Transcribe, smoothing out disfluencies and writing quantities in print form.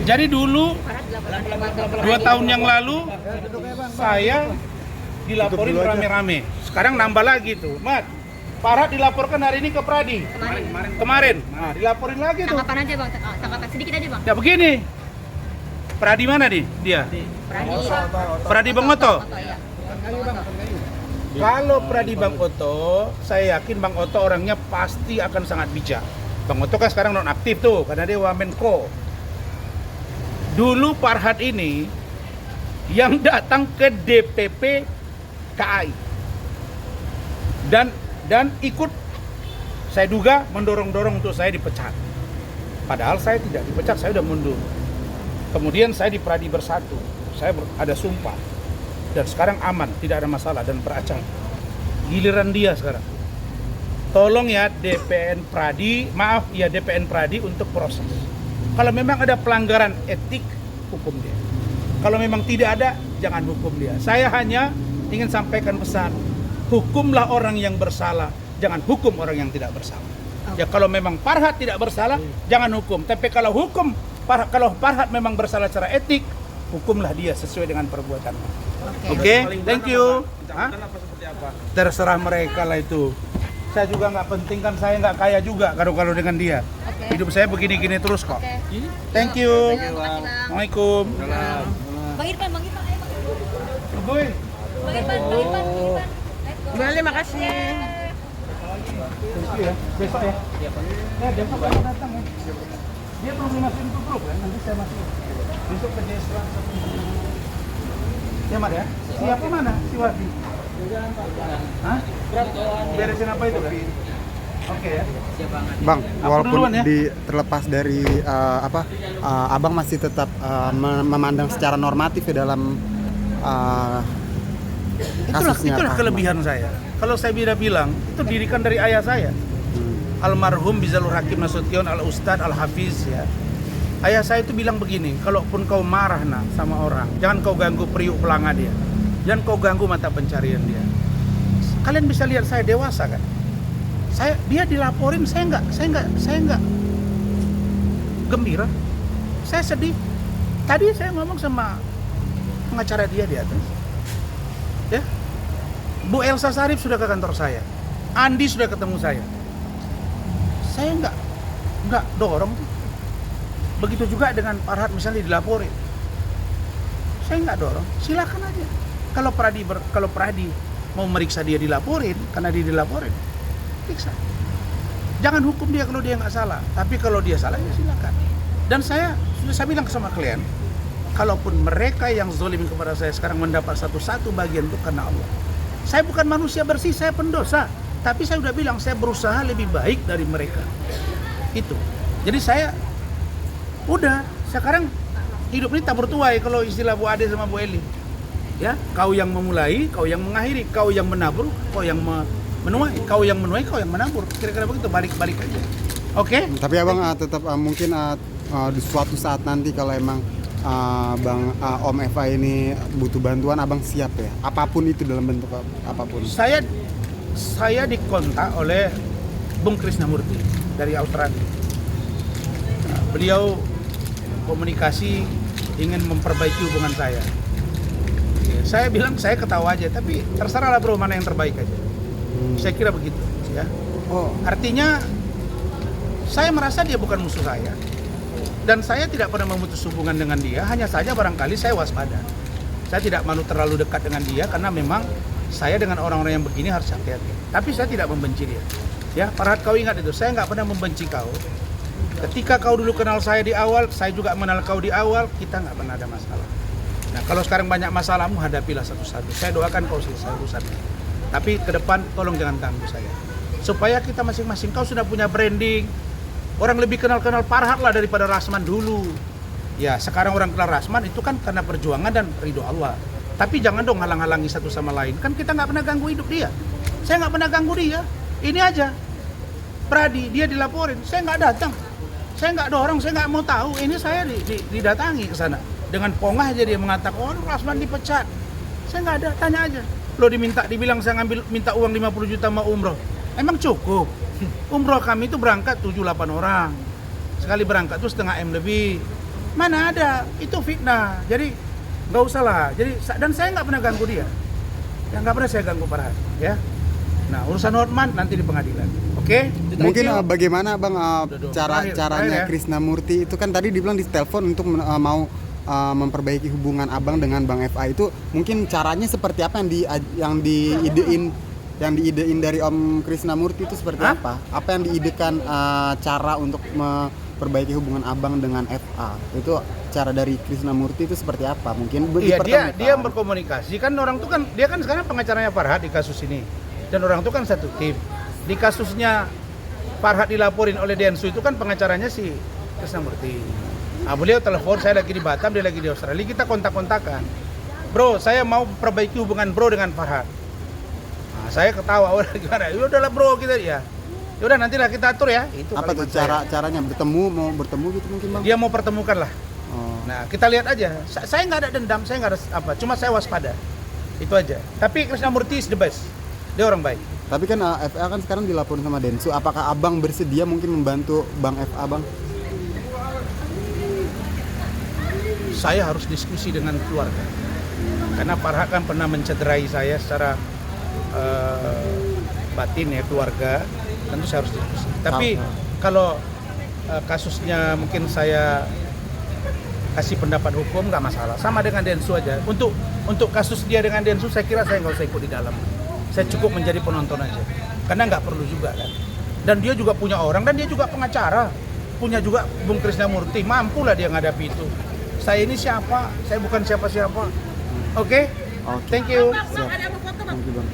Jadi dulu 2 tahun yang lalu saya dilaporin rame-rame. Sekarang nambah lagi tuh, Mat. Farhat dilaporkan hari ini ke Pradi. Kemarin. Nah, dilaporin lagi tuh. Tanggapan aja bang, tanggapan sedikit aja bang. Ya begini. Pradi mana nih dia? Pradi Bang Oto. Iya. Kalau Pradi Bang Oto, saya yakin Bang Oto orangnya pasti akan sangat bijak. Bang Oto kan sekarang non aktif tuh karena dia Wamenko. Dulu Farhat ini yang datang ke DPP KAI dan ikut, saya duga mendorong-dorong untuk saya dipecat. Padahal saya tidak dipecat, saya udah mundur. Kemudian saya di Pradi Bersatu, saya ada sumpah. Dan sekarang aman, tidak ada masalah dan beracang. Giliran dia sekarang. Tolong ya DPN Pradi, DPN Pradi untuk proses. Kalau memang ada pelanggaran etik, hukum dia. Kalau memang tidak ada, jangan hukum dia. Saya hanya ingin sampaikan pesan, hukumlah orang yang bersalah, jangan hukum orang yang tidak bersalah. Ya kalau memang Farhat tidak bersalah, jangan hukum. Tapi kalau kalau Farhat memang bersalah secara etik, hukumlah dia sesuai dengan perbuatannya. Oke, thank you. Terserah mereka lah itu. Saya juga nggak penting kan, saya nggak kaya juga kalau dengan dia. Hidup saya begini-gini terus kok. Thank you. Assalamualaikum. Bang Irfan, ayo Bang. Boy. Bang Irfan. Boleh, makasih. Thank you ya. Besok ya. Iya, Pak. Ya, besok kamu datang ya. Dia belum dimasukin ke grup kan, nanti saya masukin. Besok ke Jesra. Ya, Mat ya. Siapa mana? Si Wati. Hah? Beresin apa itu kan? Oke ya. Bang, walaupun duluan ya. terlepas dari abang masih tetap memandang secara normatif ya dalam kasusnya. Itulah kelebihan saya. Kalau saya bilang, itu dirikan dari ayah saya. Almarhum Bizalur Hakim Nasution Al-Ustad Al-Hafiz ya. Ayah saya itu bilang begini, kalaupun kau marah sama orang, jangan kau ganggu periuk pelanga dia. Jangan kau ganggu mata pencarian dia. Kalian bisa lihat saya dewasa kan? Dia dilaporin, saya enggak gembira. Saya sedih. Tadi saya ngomong sama pengacara dia di atas. Ya. Bu Elsa Sarif sudah ke kantor saya. Andi sudah ketemu saya. Saya enggak dorong. Begitu juga dengan Farhat misalnya dilaporin. Saya enggak dorong. Silakan aja. Kalau Pradi mau meriksa dia dilaporin, karena dia dilaporin, periksa. Jangan hukum dia kalau dia nggak salah. Tapi kalau dia salah ya silakan. Dan saya bilang sama klien, kalaupun mereka yang zolim kepada saya sekarang mendapat satu bagian itu karena Allah. Saya bukan manusia bersih, saya pendosa. Tapi saya udah bilang saya berusaha lebih baik dari mereka. Itu. Jadi saya udah sekarang hidup ini tabur tuai kalau istilah Bu Ade sama Bu Eli. Ya, kau yang memulai, kau yang mengakhiri, kau yang menabur, kau yang menuai, kau yang menuai, kau yang menabur. Kira-kira begitu, balik aja. Oke? Tapi abang tetap mungkin di suatu saat nanti kalau emang Bang Om Eva ini butuh bantuan, abang siap ya? Apapun itu dalam bentuk apapun. Saya dikontak oleh Bung Krisnamurti dari Australia. Beliau komunikasi ingin memperbaiki hubungan saya. Saya bilang saya ketawa aja, tapi terserahlah bro mana yang terbaik aja. Saya kira begitu, ya. Artinya saya merasa dia bukan musuh saya, dan saya tidak pernah memutus hubungan dengan dia. Hanya saja barangkali saya waspada. Saya tidak mau terlalu dekat dengan dia karena memang saya dengan orang-orang yang begini harus hati-hati. Tapi saya tidak membenci dia. Ya, Farhat, kau ingat itu, saya nggak pernah membenci kau. Ketika kau dulu kenal saya di awal, saya juga mengenal kau di awal, kita nggak pernah ada masalah. Nah, kalau sekarang banyak masalahmu, hadapilah satu-satu. Saya doakan kau selesai urusannya. Tapi ke depan tolong jangan ganggu saya. Supaya kita masing-masing, kau sudah punya branding. Orang lebih kenal-kenal Farhat lah daripada Rasman dulu. Ya, sekarang orang kenal Rasman itu kan karena perjuangan dan ridho Allah. Tapi jangan dong halang-halangi satu sama lain. Kan kita nggak pernah ganggu hidup dia. Saya nggak pernah ganggu dia. Ini aja. Pradi, dia dilaporin. Saya nggak datang. Saya nggak dorong, saya nggak mau tahu. Ini saya didatangi ke sana. Dengan pongah aja dia mengatakan, oh Rasman dipecat. Saya nggak ada, tanya aja. Lo dibilang saya minta uang 50 juta mau umroh. Emang cukup? Umroh kami itu berangkat 7-8 orang. sekali berangkat tuh 1,5 M lebih. Mana ada, itu fitnah. Jadi nggak usah lah. Jadi dan saya nggak pernah ganggu dia. Yang nggak pernah saya ganggu Farhad, ya. Nah urusan Hotman nanti di pengadilan. Oke? Mungkin bagaimana Bang Terakhir caranya ya. Krisnamurti itu kan tadi dibilang di telepon untuk mau memperbaiki hubungan Abang dengan Bang FA itu mungkin caranya seperti apa yang diidein dari Om Krisnamurti itu seperti Hah? apa? Apa yang diidekan cara untuk memperbaiki hubungan Abang dengan FA? Itu cara dari Krisnamurti itu seperti apa? Mungkin Iya, dipertemukan. dia berkomunikasi kan orang tuh kan dia kan sekarang pengacaranya Farhad di kasus ini. Dan orang tuh kan satu tim. Di kasusnya Farhad dilaporin oleh Densu itu kan pengacaranya si Krisnamurti. Nah, beliau telepon, saya lagi di Batam, dia lagi di Australia, kita kontak-kontakan. Bro, saya mau perbaiki hubungan bro dengan Farhad. Nah, saya ketawa, gimana? Ya udahlah bro, kita ya. Yaudah nantilah kita atur ya. Itu Apa tuh kalimat saya. caranya mau bertemu gitu mungkin Bang? Dia mau pertemukan lah. Oh. Nah, kita lihat aja. Saya nggak ada dendam, saya nggak ada apa. Cuma saya waspada. Itu aja. Tapi Krisnamurti is the best. Dia orang baik. Tapi kan FA kan sekarang dilaporin sama Densu. Apakah Abang bersedia mungkin membantu Bang FA Bang? Saya harus diskusi dengan keluarga. Karena Farhad kan pernah mencederai saya secara batin ya keluarga. Tentu saya harus diskusi. Tapi kalau kasusnya mungkin saya kasih pendapat hukum nggak masalah. Sama dengan Densu aja. Untuk kasus dia dengan Densu saya kira saya nggak usah ikut di dalam. Saya cukup menjadi penonton aja. Karena nggak perlu juga kan. Dan dia juga punya orang dan dia juga pengacara. Punya juga Bung Krisnamurti. Mampulah dia ngadapi itu. Saya ini siapa? Saya bukan siapa-siapa. Oke? Oke. Thank you. Siap. Thank you, Bang.